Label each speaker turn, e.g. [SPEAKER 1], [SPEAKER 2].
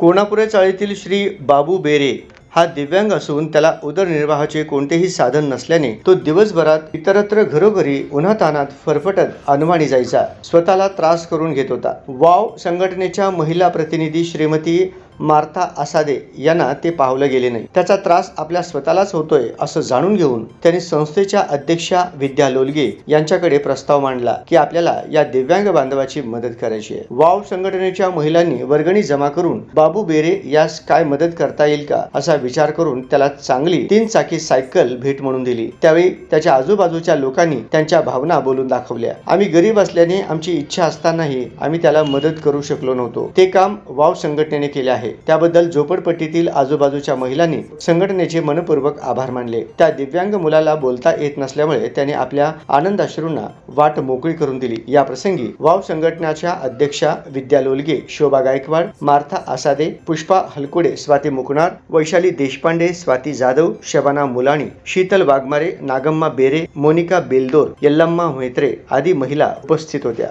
[SPEAKER 1] कोणापुरे चाळीतील श्री बाबू बेरे हा दिव्यांग असून त्याला उदरनिर्वाहाचे कोणतेही साधन नसल्याने तो दिवसभरात इतरत्र घरोघरी उन्हातानात फरफटत अनवाणी जायचा, स्वतःला त्रास करून घेत होता। वाव संघटनेच्या महिला प्रतिनिधी श्रीमती मार्था आसादे यांना ते पाहलं गेले नाही। त्याचा त्रास आपल्या स्वतःलाच होतोय असं जाणून घेऊन त्यांनी संस्थेच्या अध्यक्षा विद्या लोलगे यांच्याकडे प्रस्ताव मांडला की आपल्याला या दिव्यांग बांधवाची मदत करायची आहे। वाव संघटनेच्या महिलांनी वर्गणी जमा करून बाबू बेरे यास काय मदत करता येईल का असा विचार करून त्याला चांगली 3 चाकी सायकल भेट म्हणून दिली। त्यावेळी त्याच्या आजूबाजूच्या लोकांनी त्यांच्या भावना बोलून दाखवल्या। आम्ही गरीब असल्याने आमची इच्छा असतानाही आम्ही त्याला मदत करू शकलो नव्हतो। ते काम वाव संघटनेने केले आहे। त्याबद्दल झोपडपट्टीतील आजूबाजूच्या महिलांनी संघटनेचे मनपूर्वक आभार मानले। त्या दिव्यांग मुलाला बोलता येत नसल्यामुळे त्याने आपल्या आनंदाश्रूंना वाट मोकळी करून दिली। या प्रसंगी वाव संघटनेच्या अध्यक्षा विद्या लोलगे, शोभा गायकवाड, मार्था आसादे, पुष्पा हलकुडे, स्वाती मुकणार, वैशाली देशपांडे, स्वाती जाधव, शबाना मुलाणी, शीतल वाघमारे, नागम्मा बेरे, मोनिका बेलदोर, यल्लम्मा म्हेत्रे आदी महिला उपस्थित होत्या।